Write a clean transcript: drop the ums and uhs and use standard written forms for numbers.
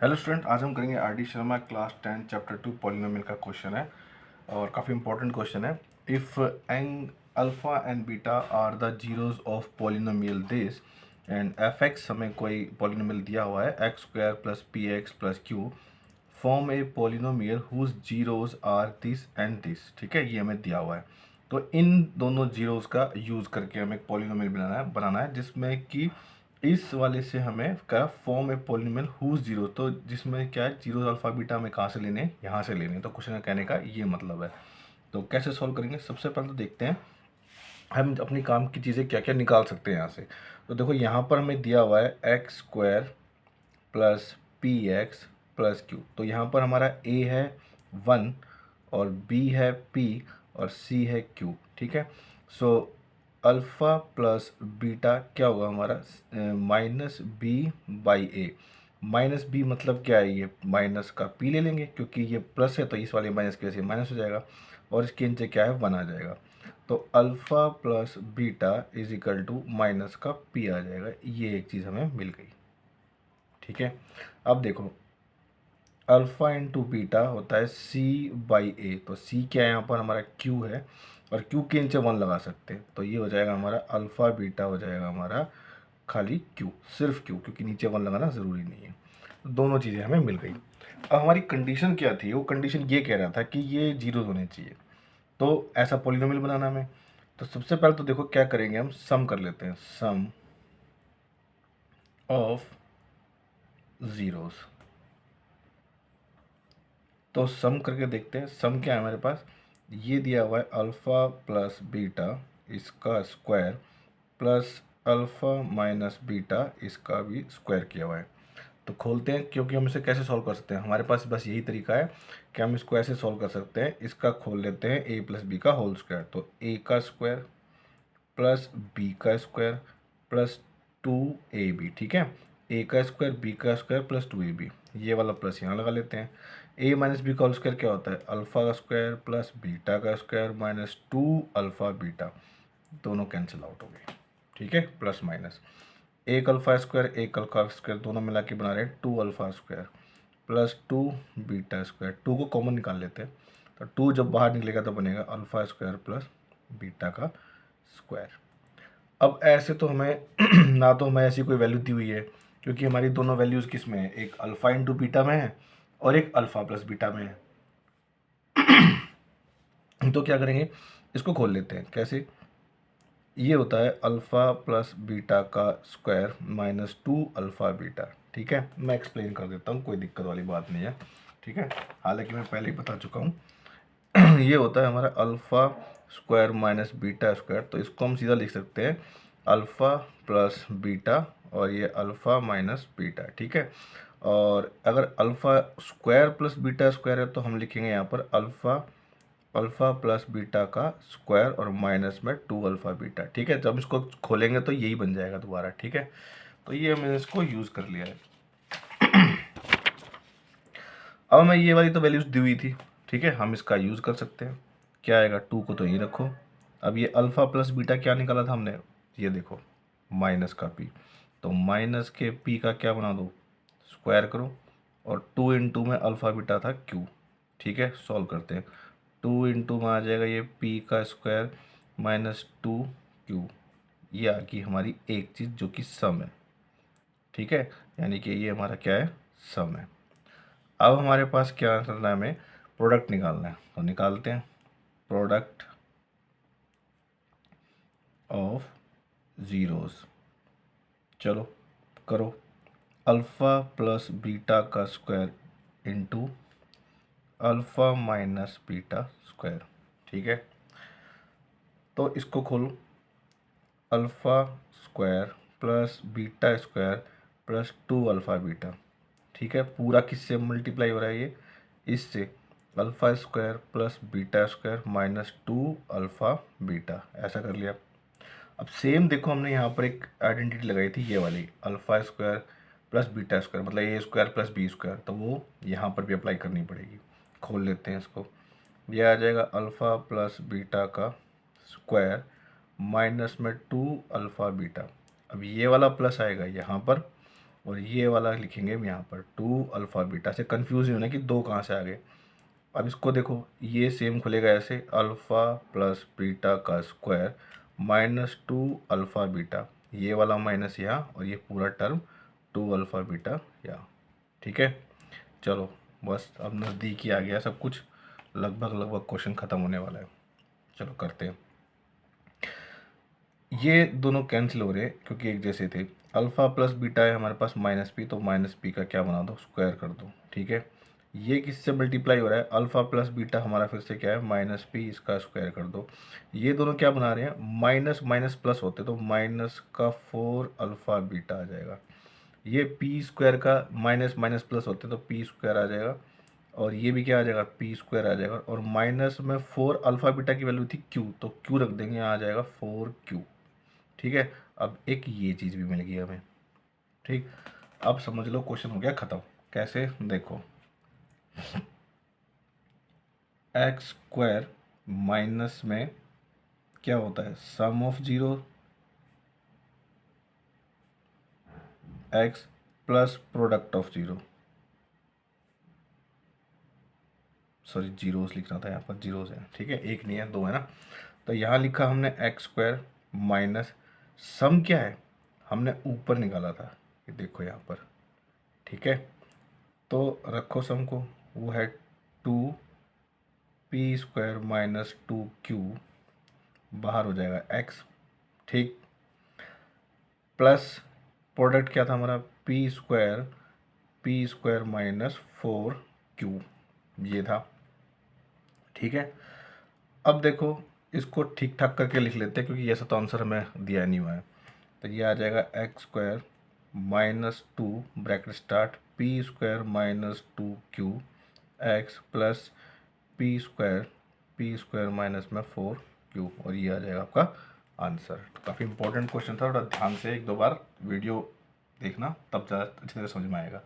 Hello student, आज हम करेंगे R D Sharma class 10 chapter 2 polynomial का क्वेश्चन है और काफ़ी इंपॉर्टेंट क्वेश्चन है। If an alpha and beta are the zeros of polynomial this and f x, हमें कोई पॉलिनोमियल दिया हुआ है x square plus p x plus q, form a polynomial whose zeros are this and this. ठीक है, ये हमें दिया हुआ है। तो इन दोनों जीरोज का यूज़ करके हमें एक पॉलिनोमियल बनाना है जिसमें कि इस वाले से हमें क्या form a polynomial whose zero, तो जिसमें क्या है जीरो अल्फा बीटा हमें कहाँ से लेने हैं, यहाँ से लेने हैं। तो क्वेश्चन कहने का ये मतलब है। तो कैसे सॉल्व करेंगे, सबसे पहले तो देखते हैं हम अपनी काम की चीज़ें क्या क्या निकाल सकते हैं यहाँ से। तो देखो यहाँ पर हमें दिया हुआ है x square plus p x plus Q. तो यहाँ पर हमारा ए है 1 और बी है पी और सी है क्यू। ठीक है, सो अल्फ़ा प्लस बीटा क्या होगा हमारा minus b by a. Minus b मतलब क्या है, ये माइनस का पी ले लेंगे क्योंकि ये प्लस है तो इस वाले माइनस की वजह से माइनस हो जाएगा और इसके नीचे क्या है 1 आ जाएगा। तो alpha plus beta is equal to minus का पी आ जाएगा। ये एक चीज़ हमें मिल गई। ठीक है, अब देखो अल्फ़ा इंटू बीटा होता है सी बाई ए। तो सी क्या है यहाँ पर हमारा क्यू है और क्यू के नीचे 1 लगा सकते हैं। तो ये हो जाएगा हमारा अल्फ़ा बीटा हो जाएगा हमारा खाली क्यू, सिर्फ क्यू, क्योंकि नीचे 1 लगाना ज़रूरी नहीं है। तो दोनों चीज़ें हमें मिल गई। अब हमारी कंडीशन क्या थी, वो कंडीशन ये कह रहा था कि ये जीरो होने चाहिए। तो ऐसा पॉलिनोमियल बनाना हमें, तो सबसे पहले तो देखो क्या करेंगे, हम सम कर लेते हैं, सम ऑफ ज़ीरोज़। तो सम करके देखते हैं, सम क्या है हमारे पास, ये दिया हुआ है अल्फ़ा प्लस बीटा इसका square plus alpha minus beta इसका भी स्क्वायर किया हुआ है। तो खोलते हैं, क्योंकि हम इसे कैसे सॉल्व कर सकते हैं, हमारे पास बस यही तरीका है कि हम इसको ऐसे सॉल्व कर सकते हैं। इसका खोल लेते हैं ए प्लस बी का होल स्क्वायर। तो ए का स्क्वायर प्लस बी का स्क्वायर प्लस 2ab। ठीक है, ए का स्क्वायर बी का स्क्वायर प्लस 2ab, ये वाला प्लस यहाँ लगा लेते हैं। ए माइनस बी का होल स्क्वायर क्या होता है, अल्फ़ा का स्क्वायर प्लस बीटा का स्क्वायर माइनस 2 अल्फ़ा बीटा, दोनों कैंसिल आउट हो गए। ठीक है, प्लस माइनस एक अल्फ़ा स्क्वायर एक अल्फ़ा स्क्वायर दोनों मिला के बना रहे हैं 2 alpha square plus 2 beta square. 2 को कॉमन निकाल लेते हैं, तो 2 जब बाहर निकलेगा तो बनेगा अल्फ़ा स्क्वायर प्लस बीटा का स्क्वायर। अब ऐसे तो हमें ना तो हमें ऐसी कोई वैल्यू दी हुई है, क्योंकि हमारी दोनों वैल्यूज़ किस में है, एक अल्फ़ा इंटू बीटा में है और एक अल्फ़ा प्लस बीटा में है। तो क्या करेंगे, इसको खोल लेते हैं। कैसे, ये होता है अल्फ़ा प्लस बीटा का स्क्वायर माइनस 2 अल्फ़ा बीटा। ठीक है, मैं एक्सप्लेन कर देता हूँ, कोई दिक्कत वाली बात नहीं है। ठीक है, हालांकि मैं पहले ही बता चुका हूँ। ये होता है हमारा alpha square minus beta square. तो इसको हम सीधा लिख सकते हैं अल्फ़ा प्लस बीटा और ये अल्फ़ा माइनस बीटा। ठीक है, और अगर alpha square plus beta square है तो हम लिखेंगे यहाँ पर अल्फ़ा प्लस बीटा का स्क्वायर और माइनस में 2 अल्फ़ा बीटा। ठीक है, जब इसको खोलेंगे तो यही बन जाएगा दोबारा। ठीक है, तो ये हमने इसको यूज़ कर लिया है। अब हमें ये वाली तो वैल्यूज़ दी हुई थी। ठीक है, हम इसका यूज़ कर सकते हैं। क्या आएगा, 2 को तो यहीं रखो। अब ये अल्फ़ा प्लस बीटा क्या निकाला था हमने, ये देखो माइनस का पी। तो माइनस के पी का क्या बना दो, स्क्वायर करो, और 2 इंटू में अल्फ़ा बीटा था क्यू। ठीक है, सॉल्व करते हैं। 2 इंटू में आ जाएगा ये पी का स्क्वायर माइनस 2 क्यू। ये आ गई हमारी एक चीज़ जो कि सम है। ठीक है, यानी कि ये हमारा क्या है, सम है। अब हमारे पास क्या करना है, हमें प्रोडक्ट निकालना है। तो निकालते हैं, प्रोडक्ट ऑफ ज़ीरोज़। चलो करो, अल्फ़ा प्लस बीटा का square into alpha minus beta square. ठीक है, तो इसको खोलो, alpha square plus beta square plus 2 alpha beta. ठीक है, पूरा किससे मल्टीप्लाई हो रहा है, ये इससे alpha square plus beta square minus 2 alpha beta, ऐसा कर लिया। अब सेम देखो, हमने यहाँ पर एक आइडेंटिटी लगाई थी, ये वाली alpha square plus beta square मतलब ए स्क्वायर प्लस बी स्क्वायर, तो वो यहाँ पर भी अप्लाई करनी पड़ेगी। खोल लेते हैं इसको, यह आ जाएगा अल्फ़ा प्लस बीटा का स्क्वायर माइनस में 2 अल्फ़ा बीटा। अब ये वाला प्लस आएगा यहाँ पर और ये वाला लिखेंगे हम यहाँ पर 2 अल्फ़ा बीटा। से कन्फ्यूज़ नहीं होना कि दो कहाँ से आ गए। अब इसको देखो, ये सेम खुलेगा ऐसे, अल्फ़ा प्लस बीटा का स्क्वायर माइनस 2 अल्फ़ा बीटा, ये वाला माइनस यहाँ, और ये पूरा टर्म 2 अल्फ़ा बीटा यहाँ। ठीक है, चलो बस अब नज़दीक ही आ गया सब कुछ, लगभग क्वेश्चन ख़त्म होने वाला है। चलो करते हैं। ये दोनों कैंसिल हो रहे हैं क्योंकि एक जैसे थे। अल्फ़ा प्लस बीटा है हमारे पास माइनस पी, तो माइनस पी का क्या बना दो, स्क्वायर कर दो। ठीक है, ये किससे मल्टीप्लाई हो रहा है, अल्फ़ा प्लस बीटा हमारा फिर से क्या है माइनस पी, इसका स्क्वायर कर दो। ये दोनों क्या बना रहे हैं, माइनस माइनस प्लस होते तो माइनस का 4 अल्फ़ा बीटा आ जाएगा। ये पी स्क्वायर का माइनस माइनस प्लस होते तो पी स्क्वायर आ जाएगा, और ये भी क्या आ जाएगा, पी स्क्वायर आ जाएगा। और माइनस में 4 अल्फ़ा बीटा की वैल्यू थी क्यू, तो क्यू रख देंगे, यहाँ आ जाएगा 4 क्यू। ठीक है, अब एक ये चीज़ भी मिल गई हमें। ठीक, अब समझ लो क्वेश्चन हो गया ख़त्म। कैसे, देखो, एक्स स्क्वायर माइनस में क्या होता है, sum of zero, x plus product of zero, sorry zeros लिखना था यहाँ पर, जीरोस है। ठीक है, एक नहीं है, दो है ना। तो यहाँ लिखा हमने एक्स स्क्वायर माइनस, सम क्या है हमने ऊपर निकाला था, ये देखो यहाँ पर। ठीक है, तो रखो सम को, वो है 2 पी स्क्वायर माइनस 2 क्यू, बाहर हो जाएगा एक्स। ठीक, प्लस प्रोडक्ट क्या था हमारा, पी स्क्वायर माइनस 4 क्यू, ये था। ठीक है, अब देखो इसको ठीक ठाक करके लिख लेते हैं क्योंकि ऐसा तो आंसर हमें दिया नहीं हुआ है। तो ये आ जाएगा x square minus 2 bracket start P square minus 2 Q x plus P square minus में 4 क्यू, और ये आ जाएगा आपका आंसर। तो काफ़ी इंपॉर्टेंट क्वेश्चन था, थोड़ा ध्यान से एक दो बार वीडियो देखना, तब ज़्यादा अच्छी तरह समझ में आएगा।